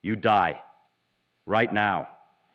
You die. Right now.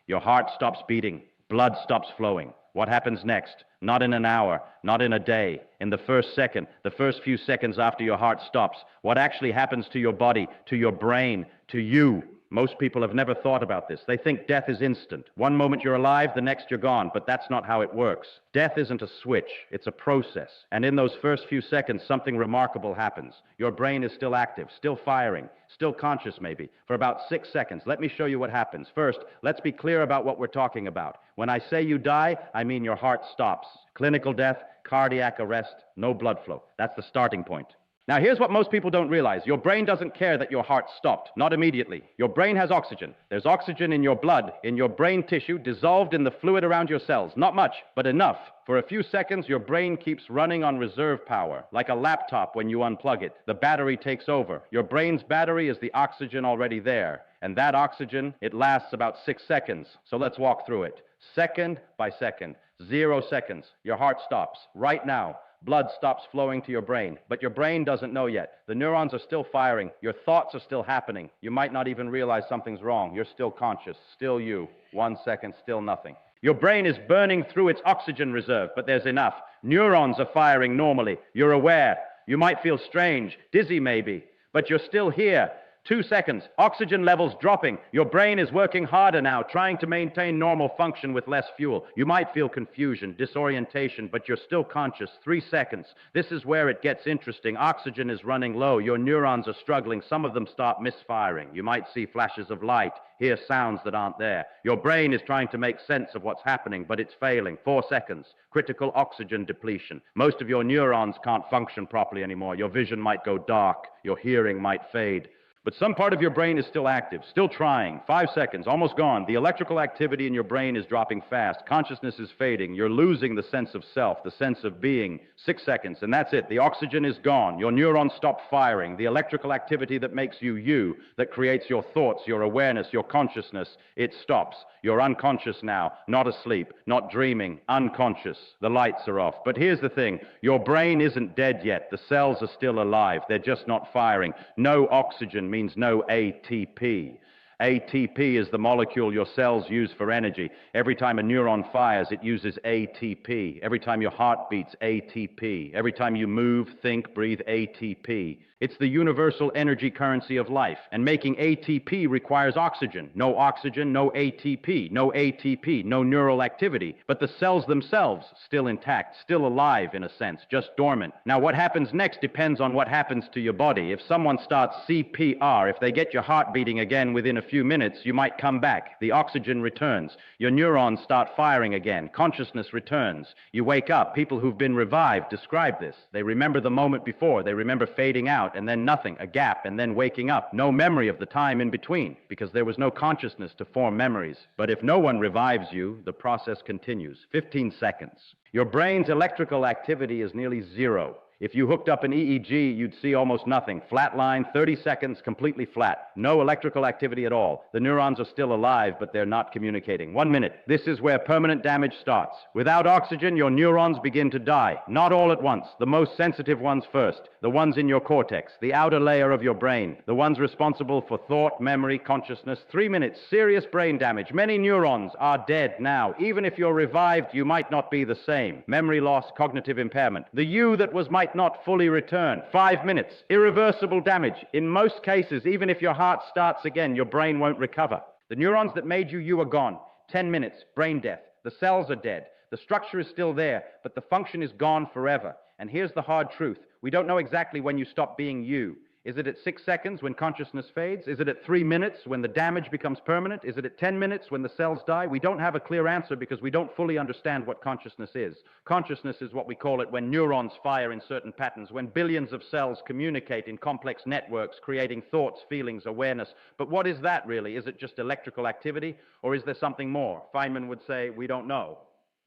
Your heart stops beating. Blood stops flowing. What happens next? Not in an hour, not in a day, in the first second, the first few seconds after your heart stops. What actually happens to your body, to your brain, to you? Most people have never thought about this. They think death is instant. One moment you're alive, the next you're gone, but that's not how it works. Death isn't a switch, it's a process. And in those first few seconds, something remarkable happens. Your brain is still active, still firing, still conscious maybe, for about 6 seconds. Let me show you what happens. First, let's be clear about what we're talking about. When I say you die, I mean your heart stops. Clinical death, cardiac arrest, no blood flow. That's the starting point. Now, here's what most people don't realize. Your brain doesn't care that your heart stopped, not immediately. Your brain has oxygen. There's oxygen in your blood, in your brain tissue, dissolved in the fluid around your cells. Not much, but enough. For a few seconds, your brain keeps running on reserve power, like a laptop when you unplug it. The battery takes over. Your brain's battery is the oxygen already there. And that oxygen, it lasts about 6 seconds. So let's walk through it. Second by second. 0 seconds. Your heart stops. Right now. Blood stops flowing to your brain, but your brain doesn't know yet. The neurons are still firing. Your thoughts are still happening. You might not even realize something's wrong. You're still conscious, still you. 1 second, still nothing. Your brain is burning through its oxygen reserve, but there's enough. Neurons are firing normally. You're aware. You might feel strange, dizzy maybe, but you're still here. 2 seconds, oxygen levels dropping. Your brain is working harder now, trying to maintain normal function with less fuel. You might feel confusion, disorientation, but you're still conscious. 3 seconds. This is where it gets interesting. Oxygen is running low. Your neurons are struggling. Some of them start misfiring. You might see flashes of light, hear sounds that aren't there. Your brain is trying to make sense of what's happening, but it's failing. 4 seconds. Critical oxygen depletion. Most of your neurons can't function properly anymore. Your vision might go dark. Your hearing might fade. But some part of your brain is still active, still trying. 5 seconds, almost gone. The electrical activity in your brain is dropping fast. Consciousness is fading. You're losing the sense of self, the sense of being. 6 seconds, and that's it. The oxygen is gone. Your neurons stop firing. The electrical activity that makes you you, that creates your thoughts, your awareness, your consciousness, it stops. You're unconscious now, not asleep, not dreaming, unconscious. The lights are off. But here's the thing. Your brain isn't dead yet. The cells are still alive. They're just not firing. No oxygen means no ATP. ATP is the molecule your cells use for energy. Every time a neuron fires, it uses ATP. Every time your heart beats, ATP. Every time you move, think, breathe, ATP. It's the universal energy currency of life, and making ATP requires oxygen. No oxygen, no ATP. No ATP, no neural activity. But the cells themselves, still intact, still alive in a sense, just dormant. Now what happens next depends on what happens to your body. If someone starts CPR, if they get your heart beating again within a few minutes, you might come back. The oxygen returns. Your neurons start firing again. Consciousness returns. You wake up. People who've been revived describe this. They remember the moment before. They remember fading out, and then nothing, a gap, and then waking up. No memory of the time in between, because there was no consciousness to form memories. But if no one revives you, the process continues. 15 seconds. Your brain's electrical activity is nearly zero. If you hooked up an EEG, you'd see almost nothing. Flat line, 30 seconds, completely flat. No electrical activity at all. The neurons are still alive, but they're not communicating. 1 minute. This is where permanent damage starts. Without oxygen, your neurons begin to die. Not all at once. The most sensitive ones first. The ones in your cortex, the outer layer of your brain. The ones responsible for thought, memory, consciousness. 3 minutes. Serious brain damage. Many neurons are dead now. Even if you're revived, you might not be the same. Memory loss, cognitive impairment. The you that was might not fully return. 5 minutes. Irreversible damage. In most cases, even if your heart starts again, your brain won't recover. The neurons that made you, you are gone. 10 minutes. Brain death. The cells are dead. The structure is still there, but the function is gone forever. And here's the hard truth. We don't know exactly when you stop being you. Is it at 6 seconds when consciousness fades? Is it at 3 minutes when the damage becomes permanent? Is it at 10 minutes when the cells die? We don't have a clear answer because we don't fully understand what consciousness is. Consciousness is what we call it when neurons fire in certain patterns, when billions of cells communicate in complex networks, creating thoughts, feelings, awareness. But what is that really? Is it just electrical activity, or is there something more? Feynman would say, we don't know,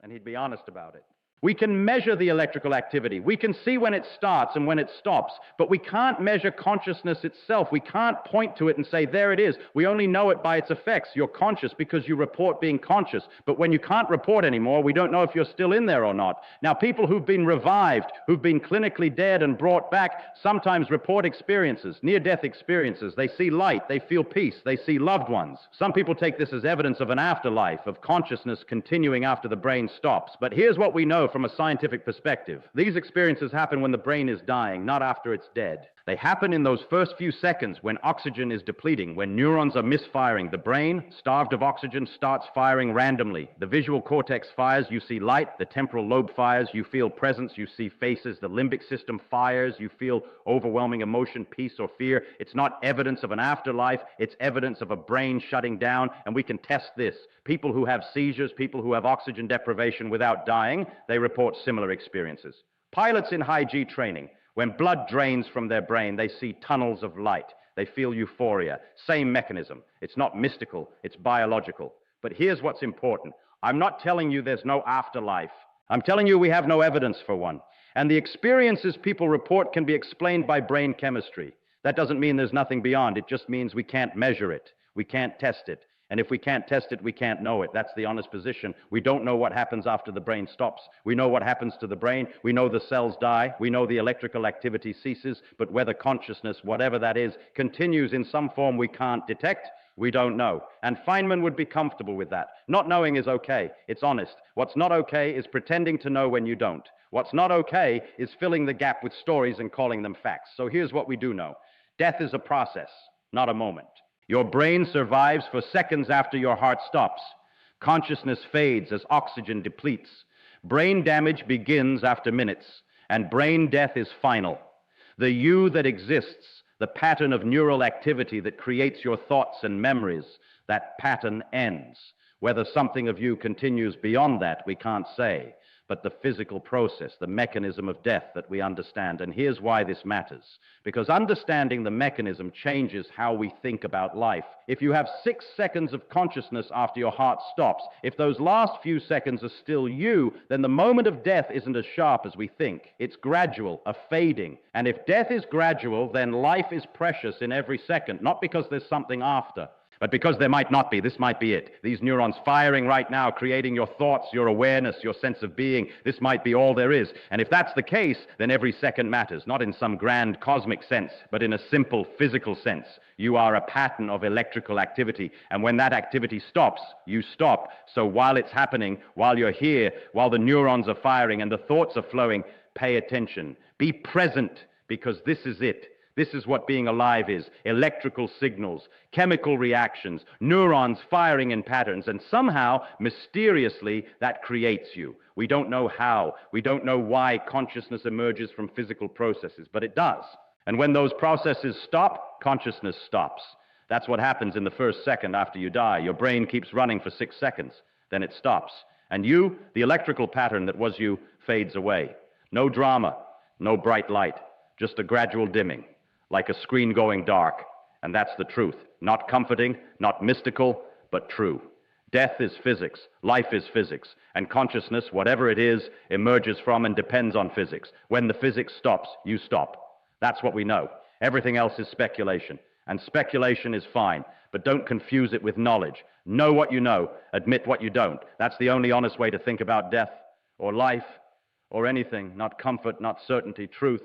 and he'd be honest about it. We can measure the electrical activity. We can see when it starts and when it stops, but we can't measure consciousness itself. We can't point to it and say, there it is. We only know it by its effects. You're conscious because you report being conscious. But when you can't report anymore, we don't know if you're still in there or not. Now, people who've been revived, who've been clinically dead and brought back, sometimes report experiences, near-death experiences. They see light, they feel peace, they see loved ones. Some people take this as evidence of an afterlife, of consciousness continuing after the brain stops. But here's what we know from a scientific perspective. These experiences happen when the brain is dying, not after it's dead. They happen in those first few seconds when oxygen is depleting, when neurons are misfiring. The brain, starved of oxygen, starts firing randomly. The visual cortex fires, you see light. The temporal lobe fires, you feel presence, you see faces. The limbic system fires, you feel overwhelming emotion, peace or fear. It's not evidence of an afterlife, it's evidence of a brain shutting down, and we can test this. People who have seizures, people who have oxygen deprivation without dying, they report similar experiences. Pilots in high G training, when blood drains from their brain, they see tunnels of light. They feel euphoria. Same mechanism. It's not mystical, it's biological. But here's what's important. I'm not telling you there's no afterlife. I'm telling you we have no evidence for one. And the experiences people report can be explained by brain chemistry. That doesn't mean there's nothing beyond. It just means we can't measure it. We can't test it. And if we can't test it, we can't know it. That's the honest position. We don't know what happens after the brain stops. We know what happens to the brain. We know the cells die. We know the electrical activity ceases. But whether consciousness, whatever that is, continues in some form we can't detect, we don't know. And Feynman would be comfortable with that. Not knowing is okay. It's honest. What's not okay is pretending to know when you don't. What's not okay is filling the gap with stories and calling them facts. So here's what we do know. Death is a process, not a moment. Your brain survives for seconds after your heart stops. Consciousness fades as oxygen depletes. Brain damage begins after minutes, and brain death is final. The you that exists, the pattern of neural activity that creates your thoughts and memories, that pattern ends. Whether something of you continues beyond that, we can't say. But the physical process, the mechanism of death that we understand. And here's why this matters. Because understanding the mechanism changes how we think about life. If you have 6 seconds of consciousness after your heart stops, if those last few seconds are still you, then the moment of death isn't as sharp as we think. It's gradual, a fading. And if death is gradual, then life is precious in every second, not because there's something after, but because there might not be. This might be it. These neurons firing right now, creating your thoughts, your awareness, your sense of being. This might be all there is. And if that's the case, then every second matters, not in some grand cosmic sense, but in a simple physical sense. You are a pattern of electrical activity. And when that activity stops, you stop. So while it's happening, while you're here, while the neurons are firing and the thoughts are flowing, pay attention. Be present, because this is it. This is what being alive is. Electrical signals, chemical reactions, neurons firing in patterns, and somehow, mysteriously, that creates you. We don't know how. We don't know why consciousness emerges from physical processes, but it does. And when those processes stop, consciousness stops. That's what happens in the first second after you die. Your brain keeps running for 6 seconds, then it stops. And you, the electrical pattern that was you, fades away. No drama, no bright light, just a gradual dimming. Like a screen going dark, and that's the truth. Not comforting, not mystical, but true. Death is physics, life is physics, and consciousness, whatever it is, emerges from and depends on physics. When the physics stops, you stop. That's what we know. Everything else is speculation, and speculation is fine, but don't confuse it with knowledge. Know what you know, admit what you don't. That's the only honest way to think about death, or life, or anything. Not comfort, not certainty, truth.